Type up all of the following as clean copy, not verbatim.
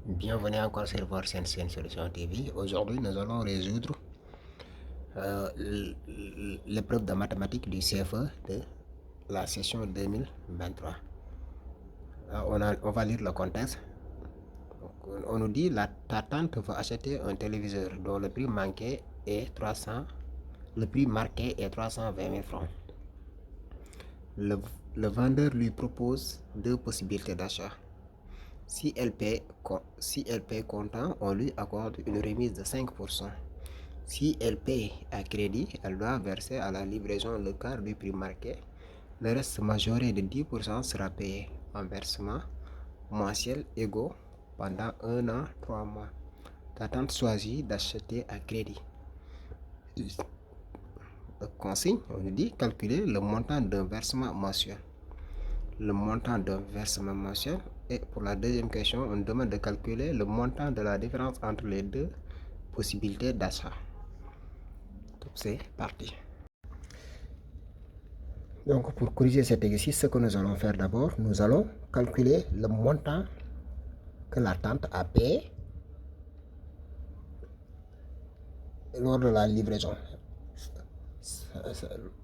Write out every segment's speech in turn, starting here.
Bienvenue encore sur votre chaîne Solution TV. Aujourd'hui, nous allons résoudre l'épreuve de mathématiques du CFE de la session 2023. On va lire le contexte. Donc, on nous dit ta tante veut acheter un téléviseur dont le prix marqué est 320 000 francs. Le vendeur lui propose deux possibilités d'achat. Si elle paie comptant, on lui accorde une remise de 5%. Si elle paie à crédit, elle doit verser à la livraison le quart du prix marqué. Le reste majoré de 10% sera payé en versement mensuel égaux pendant 1 an, 3 mois. Ta tante choisit d'acheter à crédit. Consigne, on nous dit calculer le montant d'un versement mensuel. Le montant d'un versement mensuel. Et pour la deuxième question, on demande de calculer le montant de la différence entre les deux possibilités d'achat. Donc c'est parti. Donc pour corriger cet exercice, ce que nous allons faire d'abord, nous allons calculer le montant que la tante a payé lors de la livraison.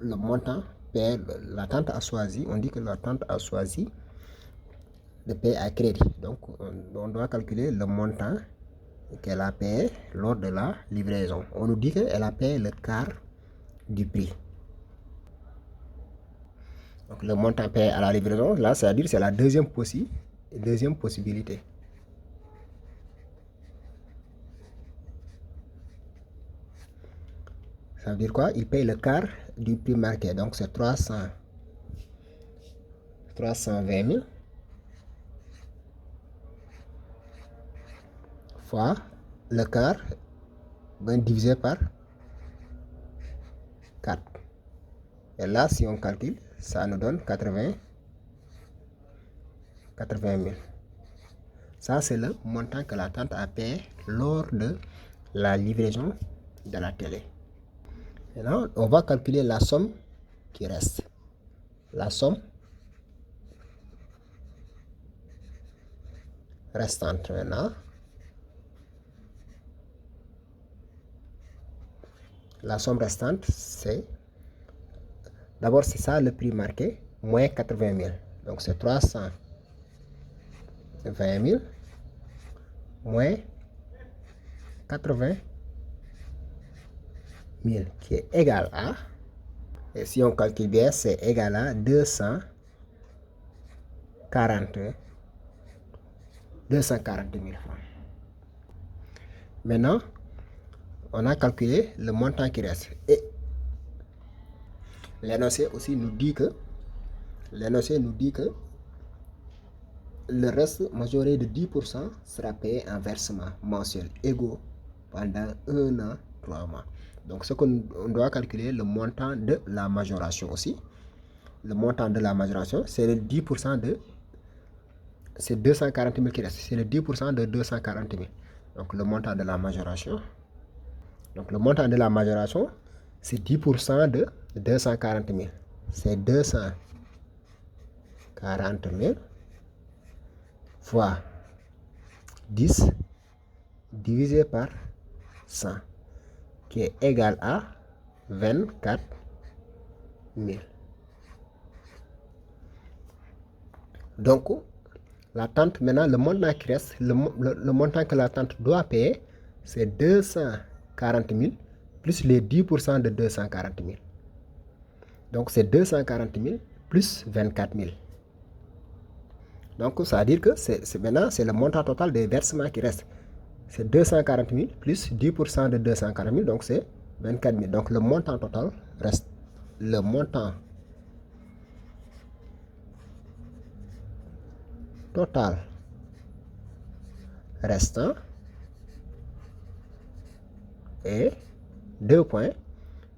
Le montant payé, la tante a choisi, on dit que la tante a choisi de payer à crédit. Donc on doit calculer le montant qu'elle a payé lors de la livraison. On nous dit qu'elle a payé le quart du prix. Donc le montant payé à la livraison, là, c'est-à-dire c'est la deuxième possibilité. Ça veut dire quoi? Il paye le quart du prix marqué. Donc c'est 320 000 fois le quart divisé par 4. Et là, si on calcule, ça nous donne 80 000. Ça, c'est le montant que la tante a payé lors de la livraison de la télé. Maintenant, on va calculer la somme qui reste. La somme restante maintenant. La somme restante, c'est d'abord c'est ça le prix marqué, moins 80 000. Donc c'est 320 000 moins 80 000 qui est égal à, et si on calcule bien, c'est égal à 240 000 francs. Maintenant, on a calculé le montant qui reste. Et l'énoncé aussi nous dit que le reste majoré de 10% sera payé en versement mensuel égaux pendant 1 an, 3 mois. Donc, ce qu'on doit calculer, le montant de la majoration aussi. Le montant de la majoration, c'est le 10% de... C'est 240 000 qui reste. C'est le 10% de 240 000. Donc, le montant de la majoration. Donc, le montant de la majoration, c'est 10% de 240 000. C'est 240 000 fois 10 divisé par 100 qui est égal à 24 000. Donc, la tante, maintenant, le montant qui reste, le montant que la tante doit payer, c'est 240 000 plus les 10% de 240 000. Donc, c'est 240 000 plus 24 000. Donc, ça veut dire que maintenant, c'est le montant total des versements qui reste. C'est 240 000 plus 10% de 240 000, donc c'est 24 000. Donc, le montant total reste. Le montant total restant est 2 points.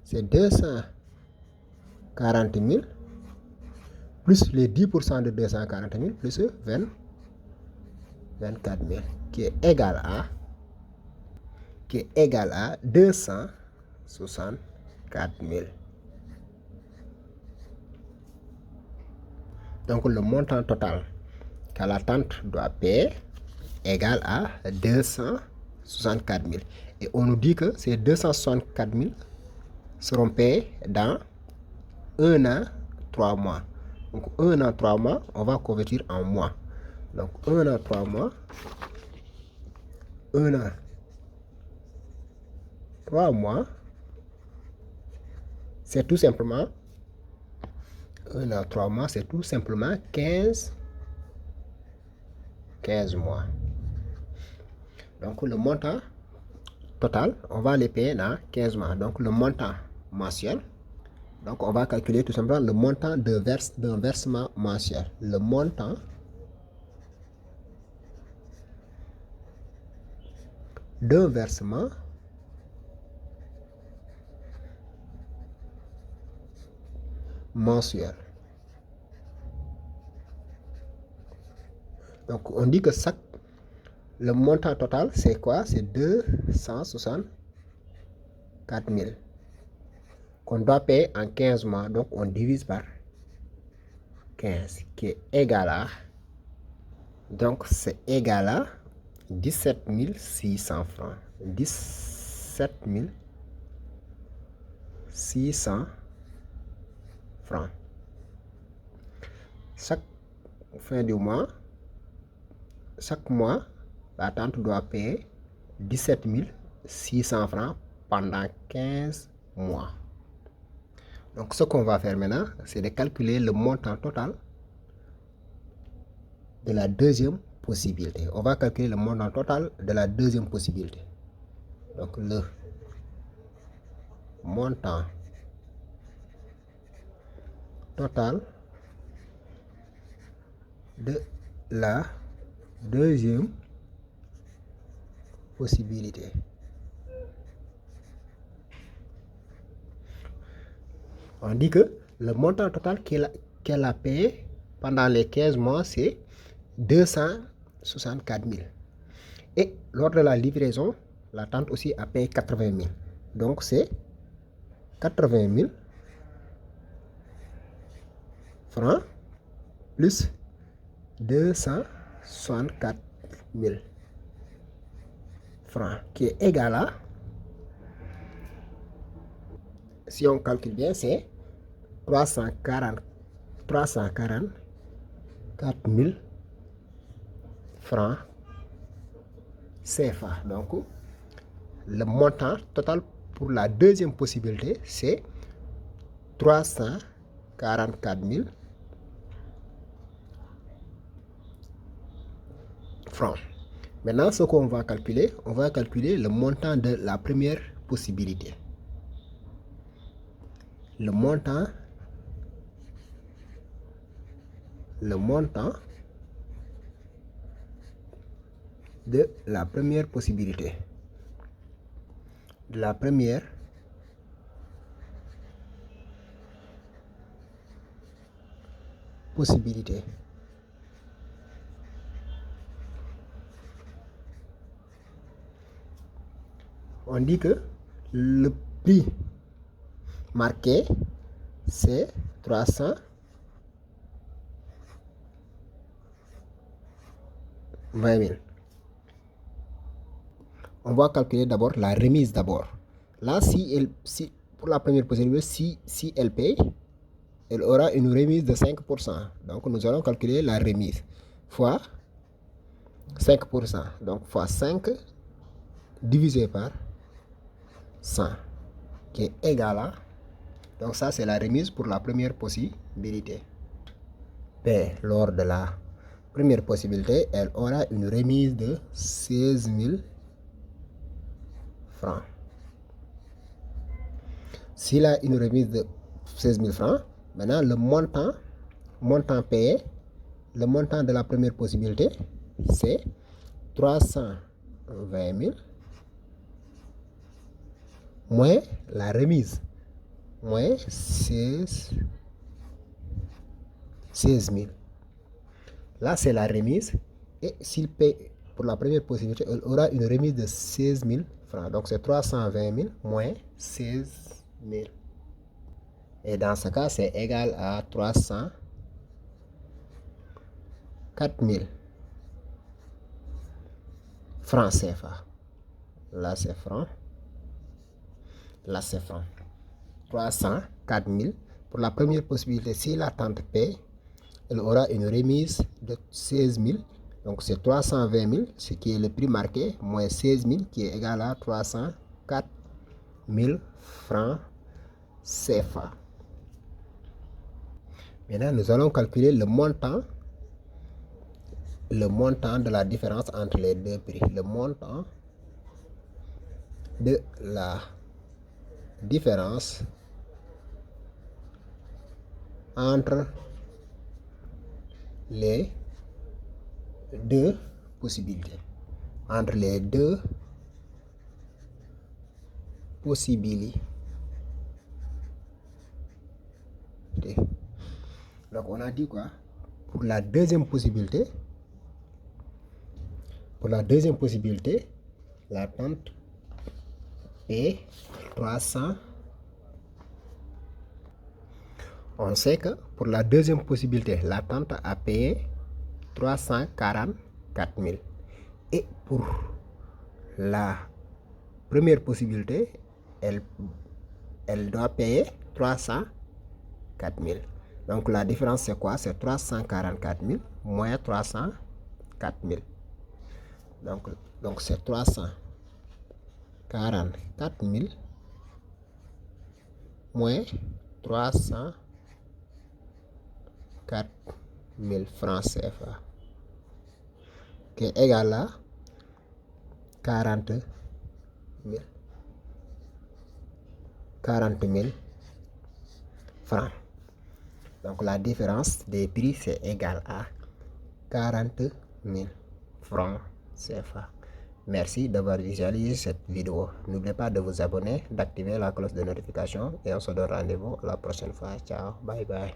C'est 240 000 plus les 10% de 240 000 plus 24 000 qui est égal à 264 000. Donc le montant total que la tante doit payer égale à 264 000. Et on nous dit que ces 264 000 seront payés dans 1 an, 3 mois. Donc 1 an, 3 mois, on va convertir en mois. Donc 1 an, 3 mois, 1 an, 3 mois, c'est tout simplement 1 an, 3 mois, c'est tout simplement 15 mois. Donc le montant total, on va les payer dans 15 mois. Donc le montant mensuel, donc on va calculer tout simplement le montant d'un versement mensuel. Le montant d'un versement mensuel. Donc on dit que le montant total c'est quoi? C'est 264 000 qu'on doit payer en 15 mois. Donc on divise par 15 qui est égal à, donc c'est égal à 17 600 francs. 17 600 francs. Chaque fin du mois, chaque mois, la tante doit payer 17 600 francs pendant 15 mois. Donc ce qu'on va faire maintenant, c'est de calculer le montant total de la deuxième possibilité. On va calculer le montant total de la deuxième possibilité. Donc le montant total de la deuxième possibilité. On dit que le montant total qu'elle a payé pendant les 15 mois, c'est 264 000. Et lors de la livraison, la tante aussi a payé 80 000. Donc c'est 80 000 francs plus 264 000 francs qui est égal à, si on calcule bien, c'est 344 000 francs CFA. Donc le montant total pour la deuxième possibilité, c'est 344 000 francs. Maintenant, ce qu'on va calculer, on va calculer le montant de la première possibilité. Le montant de la première possibilité. De la première possibilité. On dit que le prix marqué, c'est 320 000. On va calculer d'abord la remise d'abord. Là, si pour la première possibilité, si elle paye, elle aura une remise de 5%. Donc nous allons calculer la remise fois 5%. Donc fois 5 divisé par 100 qui est égal à, donc ça c'est la remise pour la première possibilité. P, lors de la première possibilité, elle aura une remise de 16 000 francs. S'il a une remise de 16 000 francs, maintenant le montant payé, le montant de la première possibilité, c'est 320 000 moins la remise, moins 16 000. Là, c'est la remise. Et s'il paye pour la première possibilité, il aura une remise de 16 000 francs. Donc, c'est 320 000 moins 16 000. Et dans ce cas, c'est égal à 304 000 francs CFA. Là, c'est franc. Là, c'est franc. 304 000. Pour la première possibilité, si la tante paie, elle aura une remise de 16 000. Donc, c'est 320 000, ce qui est le prix marqué, moins 16 000, qui est égal à 304 000 francs CFA. Maintenant, nous allons calculer le montant de la différence entre les deux prix. Le montant de la différence entre les deux possibilités. Entre les deux possibilités. Donc on a dit quoi? Pour la deuxième possibilité, la tante paie 300. On sait que pour la deuxième possibilité, la tante a payé 344 000. Et pour la première possibilité, elle doit payer 304 000. Donc la différence c'est quoi? C'est 344 000 moins 304 000. Donc c'est 344 000 moins 304 000 francs CFA, qui est égal à 40 000 francs. Donc la différence des prix c'est égal à 40 000 francs CFA. Merci d'avoir visualisé cette vidéo. N'oubliez pas de vous abonner, d'activer la cloche de notification et on se donne rendez-vous la prochaine fois. Ciao, bye bye.